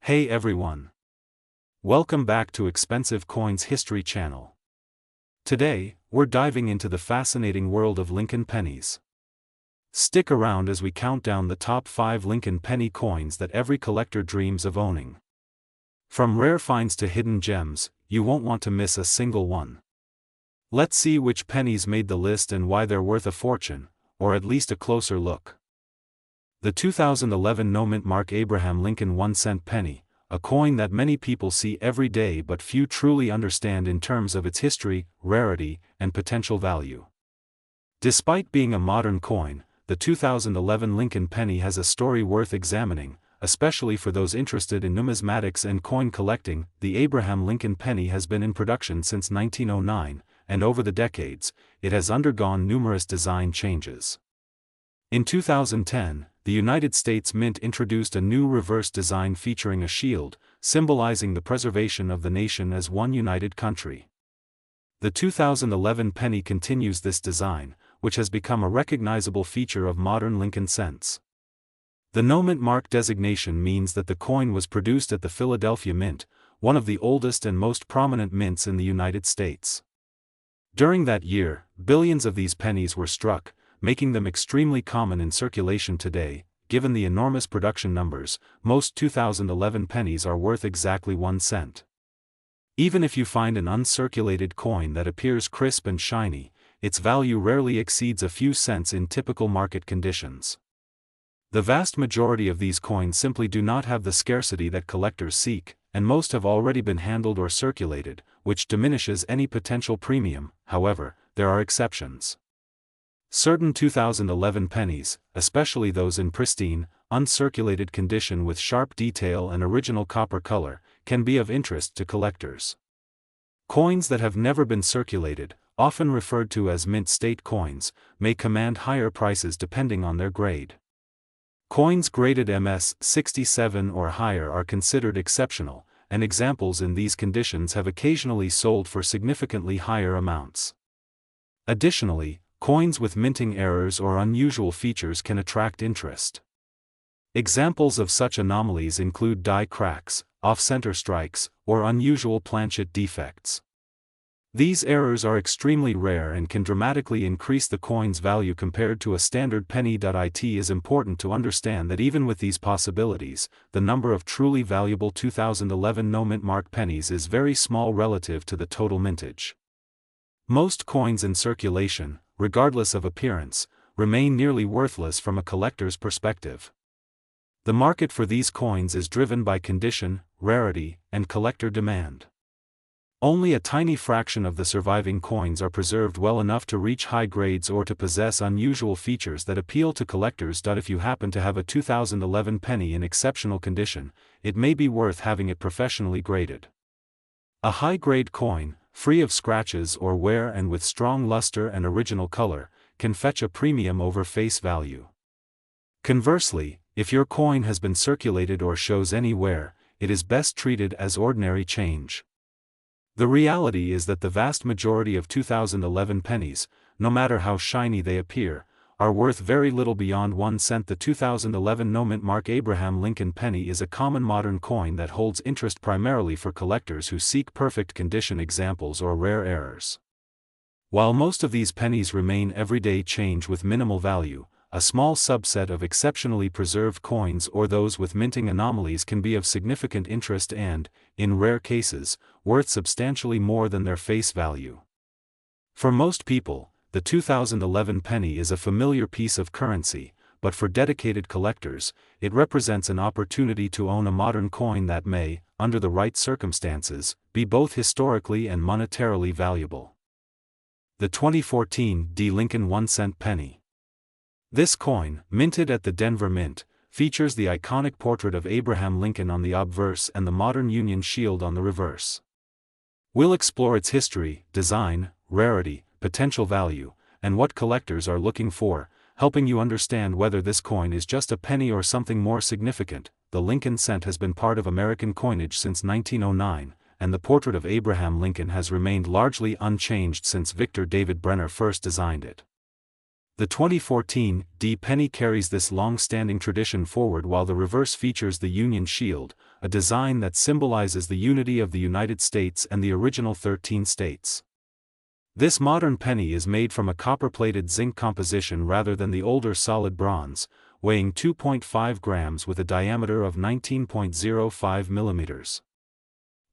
Hey everyone! Welcome back to Expensive Coins History Channel. Today, we're diving into the fascinating world of Lincoln pennies. Stick around as we count down the top 5 Lincoln penny coins that every collector dreams of owning. From rare finds to hidden gems, you won't want to miss a single one. Let's see which pennies made the list and why they're worth a fortune, or at least a closer look. The 2011 no-mint mark Abraham Lincoln 1-cent penny, a coin that many people see every day but few truly understand in terms of its history, rarity, and potential value. Despite being a modern coin, the 2011 Lincoln penny has a story worth examining, especially for those interested in numismatics and coin collecting. The Abraham Lincoln penny has been in production since 1909, and over the decades, it has undergone numerous design changes. In 2010, the United States Mint introduced a new reverse design featuring a shield, symbolizing the preservation of the nation as one united country. The 2011 penny continues this design, which has become a recognizable feature of modern Lincoln cents. The no-mint mark designation means that the coin was produced at the Philadelphia Mint, one of the oldest and most prominent mints in the United States. During that year, billions of these pennies were struck, making them extremely common in circulation today. Given the enormous production numbers, most 2011 pennies are worth exactly 1 cent. Even if you find an uncirculated coin that appears crisp and shiny, its value rarely exceeds a few cents in typical market conditions. The vast majority of these coins simply do not have the scarcity that collectors seek, and most have already been handled or circulated, which diminishes any potential premium. However, there are exceptions. Certain 2011 pennies, especially those in pristine, uncirculated condition with sharp detail and original copper color, can be of interest to collectors. Coins that have never been circulated, often referred to as mint state coins, may command higher prices depending on their grade. Coins graded MS 67 or higher are considered exceptional, and examples in these conditions have occasionally sold for significantly higher amounts. Additionally, coins with minting errors or unusual features can attract interest. Examples of such anomalies include die cracks, off-center strikes, or unusual planchet defects. These errors are extremely rare and can dramatically increase the coin's value compared to a standard penny. It is important to understand that even with these possibilities, the number of truly valuable 2011 no-mint mark pennies is very small relative to the total mintage. Most coins in circulation, regardless of appearance, remain nearly worthless from a collector's perspective. The market for these coins is driven by condition, rarity, and collector demand. Only a tiny fraction of the surviving coins are preserved well enough to reach high grades or to possess unusual features that appeal to collectors. If you happen to have a 2011 penny in exceptional condition, it may be worth having it professionally graded. A high-grade coin, free of scratches or wear and with strong luster and original color, can fetch a premium over face value. Conversely, if your coin has been circulated or shows any wear, it is best treated as ordinary change. The reality is that the vast majority of 2011 pennies, no matter how shiny they appear, are worth very little beyond 1 cent. The 2011 no-mint mark Abraham Lincoln penny is a common modern coin that holds interest primarily for collectors who seek perfect condition examples or rare errors. While most of these pennies remain everyday change with minimal value, a small subset of exceptionally preserved coins or those with minting anomalies can be of significant interest and, in rare cases, worth substantially more than their face value. For most people, the 2011 penny is a familiar piece of currency, but for dedicated collectors, it represents an opportunity to own a modern coin that may, under the right circumstances, be both historically and monetarily valuable. The 2014 D. Lincoln 1-cent penny. This coin, minted at the Denver Mint, features the iconic portrait of Abraham Lincoln on the obverse and the modern Union shield on the reverse. We'll explore its history, design, rarity, potential value, and what collectors are looking for, helping you understand whether this coin is just a penny or something more significant. The Lincoln cent has been part of American coinage since 1909, and the portrait of Abraham Lincoln has remained largely unchanged since Victor David Brenner first designed it. The 2014 D penny carries this long-standing tradition forward, while the reverse features the Union Shield, a design that symbolizes the unity of the United States and the original 13 states. This modern penny is made from a copper-plated zinc composition rather than the older solid bronze, weighing 2.5 grams with a diameter of 19.05 millimeters.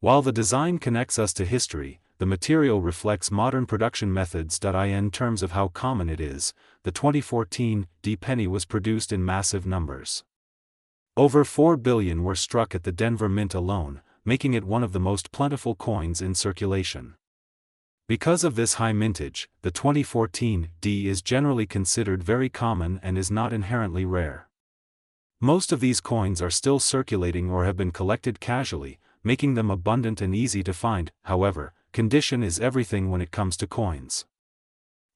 While the design connects us to history, the material reflects modern production methods. In terms of how common it is, the 2014 D penny was produced in massive numbers. Over 4 billion were struck at the Denver Mint alone, making it one of the most plentiful coins in circulation. Because of this high mintage, the 2014 D is generally considered very common and is not inherently rare. Most of these coins are still circulating or have been collected casually, making them abundant and easy to find. However, condition is everything when it comes to coins.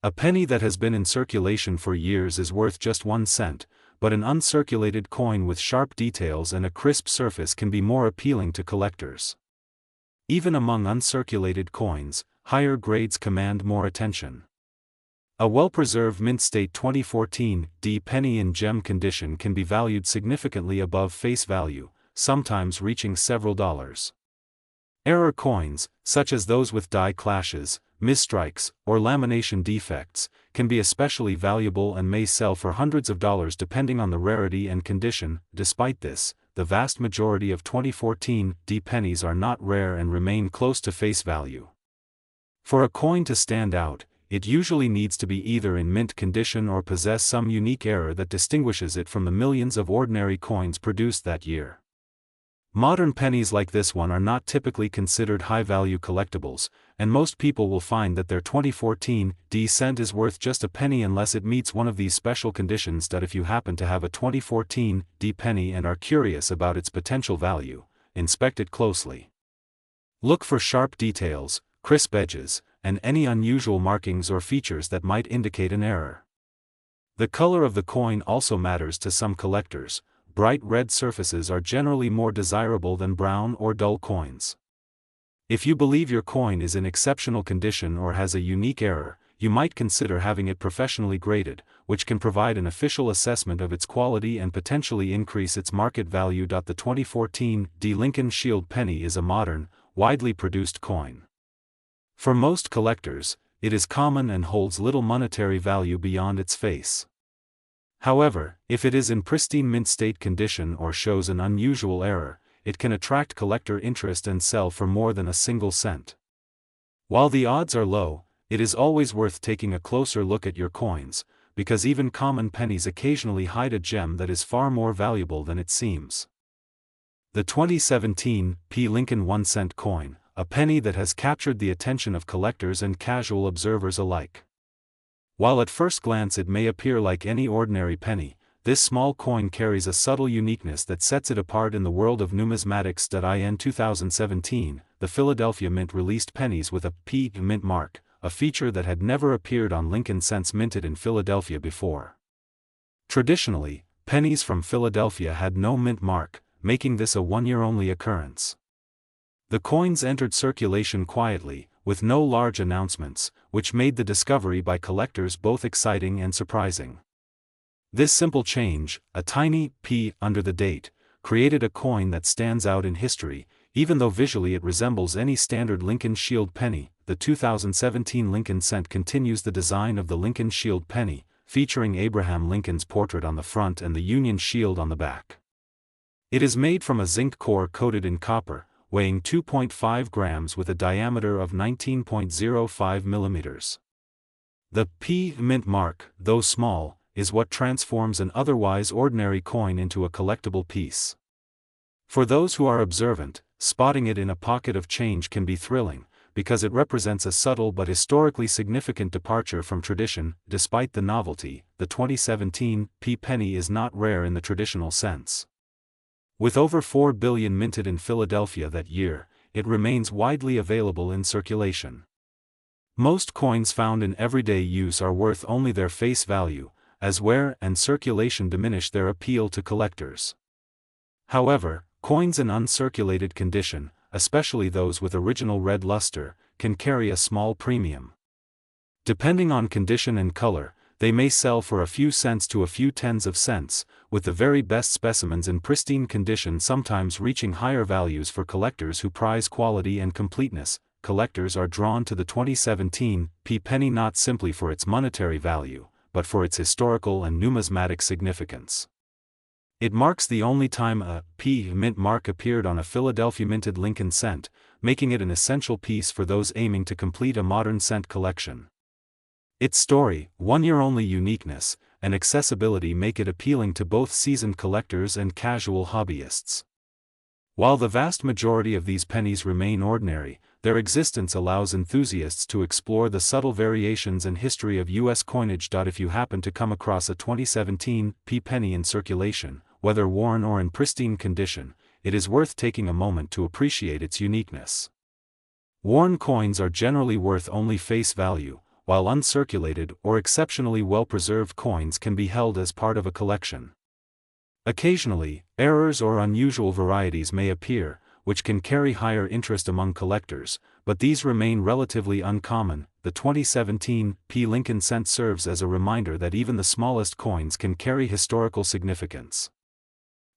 A penny that has been in circulation for years is worth just 1 cent, but an uncirculated coin with sharp details and a crisp surface can be more appealing to collectors. Even among uncirculated coins, higher grades command more attention. A well-preserved mint-state 2014 D penny in gem condition can be valued significantly above face value, sometimes reaching several dollars. Error coins, such as those with die clashes, misstrikes, or lamination defects, can be especially valuable and may sell for hundreds of dollars depending on the rarity and condition. Despite this, the vast majority of 2014 D pennies are not rare and remain close to face value. For a coin to stand out, it usually needs to be either in mint condition or possess some unique error that distinguishes it from the millions of ordinary coins produced that year. Modern pennies like this one are not typically considered high-value collectibles, and most people will find that their 2014 D cent is worth just a penny unless it meets one of these special conditions. If you happen to have a 2014 D penny and are curious about its potential value, inspect it closely. Look for sharp details, crisp edges, and any unusual markings or features that might indicate an error. The color of the coin also matters to some collectors. Bright red surfaces are generally more desirable than brown or dull coins. If you believe your coin is in exceptional condition or has a unique error, you might consider having it professionally graded, which can provide an official assessment of its quality and potentially increase its market value. The 2014 D Lincoln Shield penny is a modern, widely produced coin. For most collectors, it is common and holds little monetary value beyond its face. However, if it is in pristine mint state condition or shows an unusual error, it can attract collector interest and sell for more than a single cent. While the odds are low, it is always worth taking a closer look at your coins, because even common pennies occasionally hide a gem that is far more valuable than it seems. The 2017 P. Lincoln 1 cent coin, a penny that has captured the attention of collectors and casual observers alike. While at first glance it may appear like any ordinary penny, this small coin carries a subtle uniqueness that sets it apart in the world of numismatics. In 2017, the Philadelphia Mint released pennies with a P mint mark, a feature that had never appeared on Lincoln cents minted in Philadelphia before. Traditionally, pennies from Philadelphia had no mint mark, making this a one-year-only occurrence. The coins entered circulation quietly, with no large announcements, which made the discovery by collectors both exciting and surprising. This simple change, a tiny P under the date, created a coin that stands out in history, even though visually it resembles any standard Lincoln Shield penny. The 2017 Lincoln cent continues the design of the Lincoln Shield penny, featuring Abraham Lincoln's portrait on the front and the Union Shield on the back. It is made from a zinc core coated in copper, weighing 2.5 grams with a diameter of 19.05 millimeters. The P mint mark, though small, is what transforms an otherwise ordinary coin into a collectible piece. For those who are observant, spotting it in a pocket of change can be thrilling, because it represents a subtle but historically significant departure from tradition. Despite the novelty, the 2017 P penny is not rare in the traditional sense. With over 4 billion minted in Philadelphia that year, it remains widely available in circulation. Most coins found in everyday use are worth only their face value, as wear and circulation diminish their appeal to collectors. However, coins in uncirculated condition, especially those with original red luster, can carry a small premium. Depending on condition and color, they may sell for a few cents to a few tens of cents, with the very best specimens in pristine condition sometimes reaching higher values for collectors who prize quality and completeness. Collectors are drawn to the 2017 penny not simply for its monetary value, but for its historical and numismatic significance. It marks the only time a mint mark appeared on a Philadelphia minted Lincoln cent, making it an essential piece for those aiming to complete a modern cent collection. Its story, one-year-only uniqueness, and accessibility make it appealing to both seasoned collectors and casual hobbyists. While the vast majority of these pennies remain ordinary, their existence allows enthusiasts to explore the subtle variations and history of U.S. coinage. If you happen to come across a 2017 penny in circulation, whether worn or in pristine condition, it is worth taking a moment to appreciate its uniqueness. Worn coins are generally worth only face value, while uncirculated or exceptionally well-preserved coins can be held as part of a collection. Occasionally, errors or unusual varieties may appear, which can carry higher interest among collectors, but these remain relatively uncommon. The 2017 Lincoln cent serves as a reminder that even the smallest coins can carry historical significance.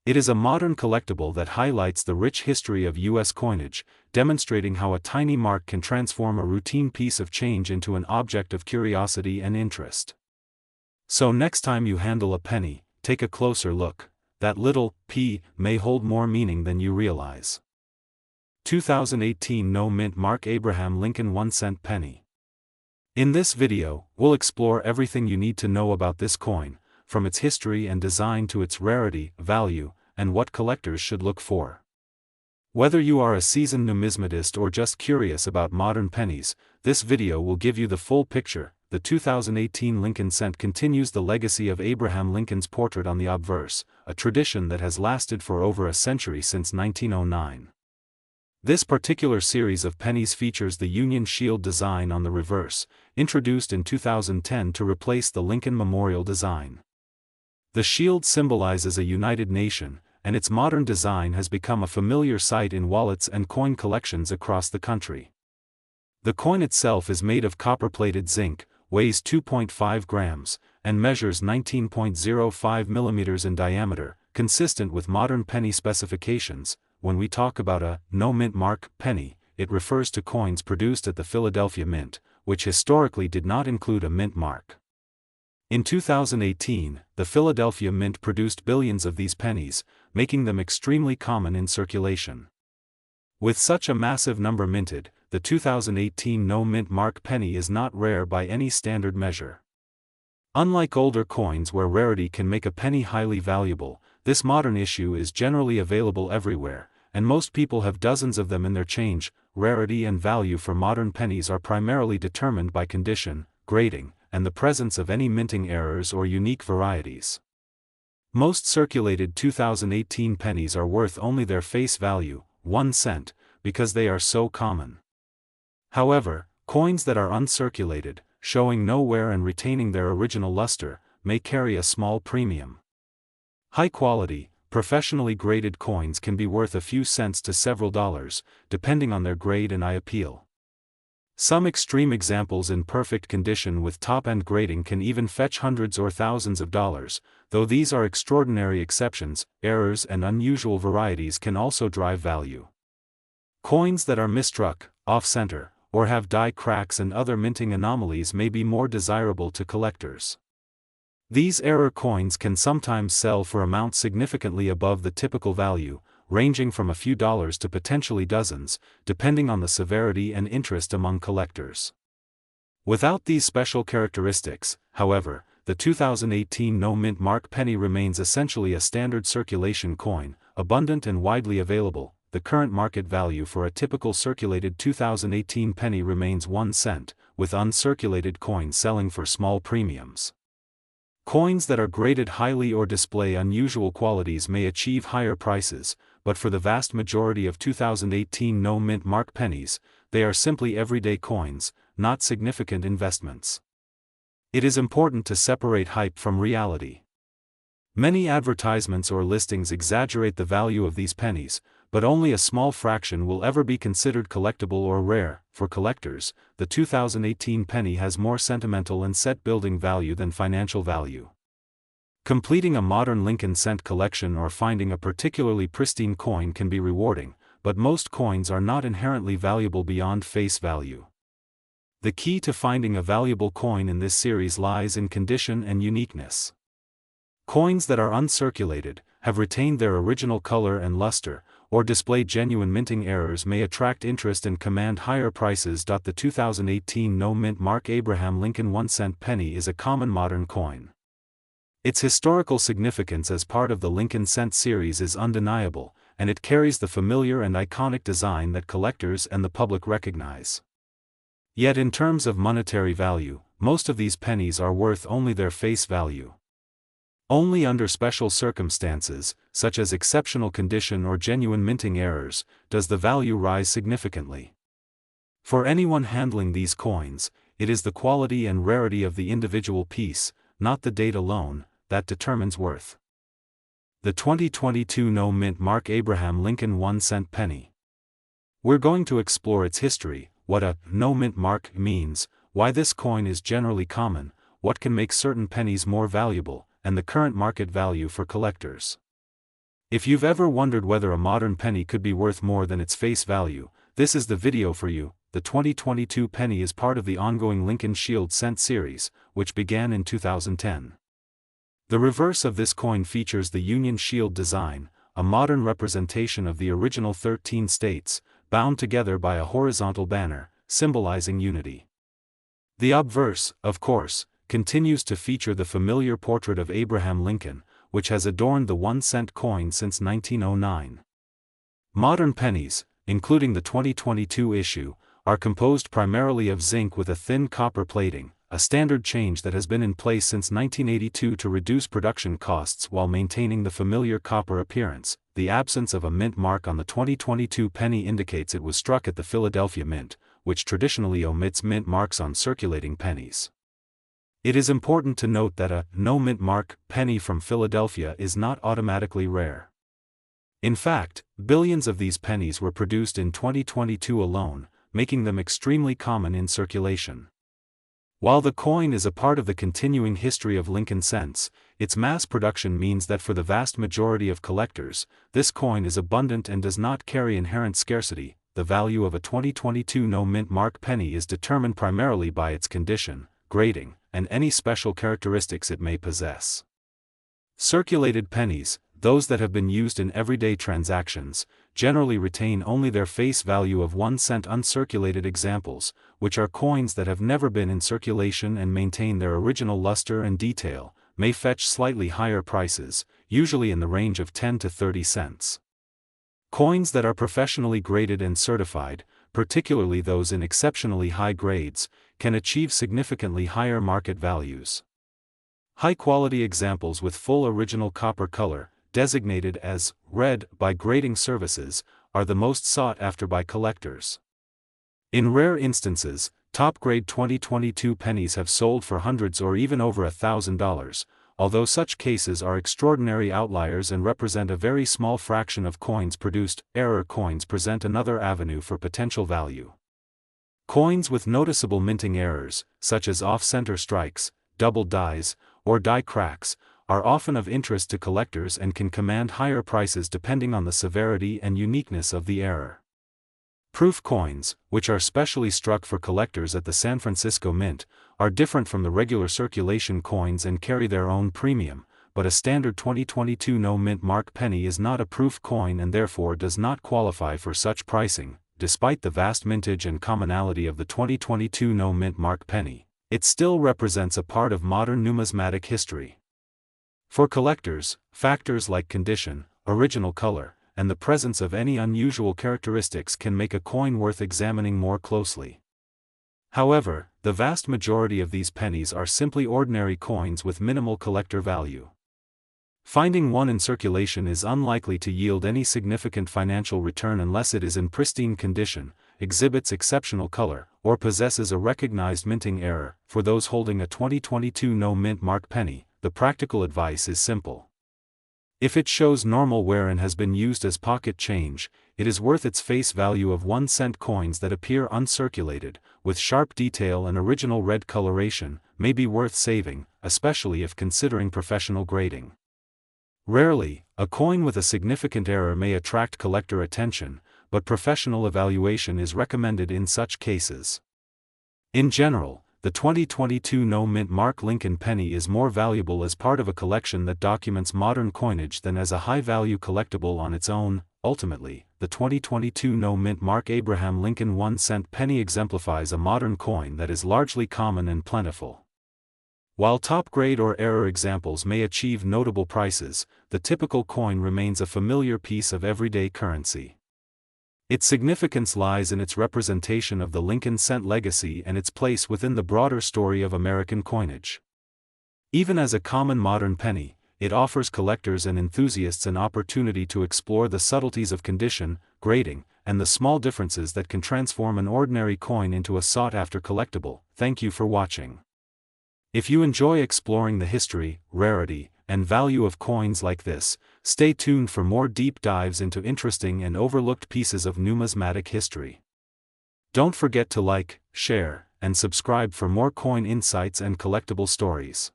It is a modern collectible that highlights the rich history of U.S. coinage, demonstrating how a tiny mark can transform a routine piece of change into an object of curiosity and interest. So next time you handle a penny, take a closer look. That little p may hold more meaning than you realize. 2018 No Mint Mark Abraham Lincoln 1-cent penny. In this video, we'll explore everything you need to know about this coin, from its history and design to its rarity, value, and what collectors should look for. Whether you are a seasoned numismatist or just curious about modern pennies, this video will give you the full picture. The 2018 Lincoln cent continues the legacy of Abraham Lincoln's portrait on the obverse, a tradition that has lasted for over a century since 1909. This particular series of pennies features the Union Shield design on the reverse, introduced in 2010 to replace the Lincoln Memorial design. The shield symbolizes a united nation, and its modern design has become a familiar sight in wallets and coin collections across the country. The coin itself is made of copper-plated zinc, weighs 2.5 grams, and measures 19.05 millimeters in diameter, consistent with modern penny specifications. When we talk about a no mint mark penny, it refers to coins produced at the Philadelphia Mint, which historically did not include a mint mark. In 2018, the Philadelphia Mint produced billions of these pennies, making them extremely common in circulation. With such a massive number minted, the 2018 no mint mark penny is not rare by any standard measure. Unlike older coins where rarity can make a penny highly valuable, this modern issue is generally available everywhere, and most people have dozens of them in their change. Rarity and value for modern pennies are primarily determined by condition, grading, and the presence of any minting errors or unique varieties. Most circulated 2018 pennies are worth only their face value, 1 cent, because they are so common. However, coins that are uncirculated, showing no wear and retaining their original luster, may carry a small premium. High-quality, professionally graded coins can be worth a few cents to several dollars, depending on their grade and eye appeal. Some extreme examples in perfect condition with top-end grading can even fetch hundreds or thousands of dollars, though these are extraordinary exceptions. Errors and unusual varieties can also drive value. Coins that are misstruck, off-center, or have die cracks and other minting anomalies may be more desirable to collectors. These error coins can sometimes sell for amounts significantly above the typical value, ranging from a few dollars to potentially dozens, depending on the severity and interest among collectors. Without these special characteristics, however, the 2018 no mint mark penny remains essentially a standard circulation coin, abundant and widely available. The current market value for a typical circulated 2018 penny remains 1 cent, with uncirculated coins selling for small premiums. Coins that are graded highly or display unusual qualities may achieve higher prices, but for the vast majority of 2018 no mint mark pennies, they are simply everyday coins, not significant investments. It is important to separate hype from reality. Many advertisements or listings exaggerate the value of these pennies, but only a small fraction will ever be considered collectible or rare. For collectors, the 2018 penny has more sentimental and set-building value than financial value. Completing a modern Lincoln cent collection or finding a particularly pristine coin can be rewarding, but most coins are not inherently valuable beyond face value. The key to finding a valuable coin in this series lies in condition and uniqueness. Coins that are uncirculated, have retained their original color and luster, or display genuine minting errors may attract interest and command higher prices. The 2018 no-mint Mark Abraham Lincoln 1-cent penny is a common modern coin. Its historical significance as part of the Lincoln cent series is undeniable, and it carries the familiar and iconic design that collectors and the public recognize. Yet in terms of monetary value, most of these pennies are worth only their face value. Only under special circumstances, such as exceptional condition or genuine minting errors, does the value rise significantly. For anyone handling these coins, it is the quality and rarity of the individual piece, not the date alone, that determines worth. The 2022 no-mint Mark Abraham Lincoln 1-cent penny. We're going to explore its history, what a no-mint mark means, why this coin is generally common, what can make certain pennies more valuable, and the current market value for collectors. If you've ever wondered whether a modern penny could be worth more than its face value, this is the video for you. The 2022 penny is part of the ongoing Lincoln Shield cent series, which began in 2010. The reverse of this coin features the Union Shield design, a modern representation of the original 13 states, bound together by a horizontal banner, symbolizing unity. The obverse, of course, continues to feature the familiar portrait of Abraham Lincoln, which has adorned the 1-cent coin since 1909. Modern pennies, including the 2022 issue, are composed primarily of zinc with a thin copper plating, a standard change that has been in place since 1982 to reduce production costs while maintaining the familiar copper appearance. The absence of a mint mark on the 2022 penny indicates it was struck at the Philadelphia Mint, which traditionally omits mint marks on circulating pennies. It is important to note that a no-mint mark penny from Philadelphia is not automatically rare. In fact, billions of these pennies were produced in 2022 alone, making them extremely common in circulation. While the coin is a part of the continuing history of Lincoln cents, its mass production means that for the vast majority of collectors, this coin is abundant and does not carry inherent scarcity. The value of a 2022 no-mint mark penny is determined primarily by its condition, grading, and any special characteristics it may possess. Circulated pennies, those that have been used in everyday transactions, generally retain only their face value of 1-cent. Uncirculated examples, which are coins that have never been in circulation and maintain their original luster and detail, may fetch slightly higher prices, usually in the range of 10 to 30 cents. Coins that are professionally graded and certified, particularly those in exceptionally high grades, can achieve significantly higher market values. High-quality examples with full original copper color, designated as red by grading services, are the most sought after by collectors. In rare instances, top-grade 2022 pennies have sold for hundreds or even over $1,000, although such cases are extraordinary outliers and represent a very small fraction of coins produced. Error coins present another avenue for potential value. Coins with noticeable minting errors, such as off-center strikes, double dies, or die cracks, are often of interest to collectors and can command higher prices depending on the severity and uniqueness of the error. Proof coins, which are specially struck for collectors at the San Francisco Mint, are different from the regular circulation coins and carry their own premium, but a standard 2022 no-mint mark penny is not a proof coin and therefore does not qualify for such pricing. Despite the vast mintage and commonality of the 2022 no-mint mark penny, it still represents a part of modern numismatic history. For collectors, factors like condition, original color, and the presence of any unusual characteristics can make a coin worth examining more closely. However, the vast majority of these pennies are simply ordinary coins with minimal collector value. Finding one in circulation is unlikely to yield any significant financial return unless it is in pristine condition, exhibits exceptional color, or possesses a recognized minting error. For those holding a 2022 no-mint mark penny, the practical advice is simple. If it shows normal wear and has been used as pocket change, it is worth its face value of 1-cent coins that appear uncirculated, with sharp detail and original red coloration, may be worth saving, especially if considering professional grading. Rarely, a coin with a significant error may attract collector attention, but professional evaluation is recommended in such cases. In general, the 2022 no-mint mark Lincoln penny is more valuable as part of a collection that documents modern coinage than as a high-value collectible on its own. Ultimately, the 2022 no-mint mark Abraham Lincoln 1-cent penny exemplifies a modern coin that is largely common and plentiful. While top-grade or error examples may achieve notable prices, the typical coin remains a familiar piece of everyday currency. Its significance lies in its representation of the Lincoln cent legacy and its place within the broader story of American coinage. Even as a common modern penny, it offers collectors and enthusiasts an opportunity to explore the subtleties of condition, grading, and the small differences that can transform an ordinary coin into a sought-after collectible. Thank you for watching. If you enjoy exploring the history, rarity, and value of coins like this, stay tuned for more deep dives into interesting and overlooked pieces of numismatic history. Don't forget to like, share, and subscribe for more coin insights and collectible stories.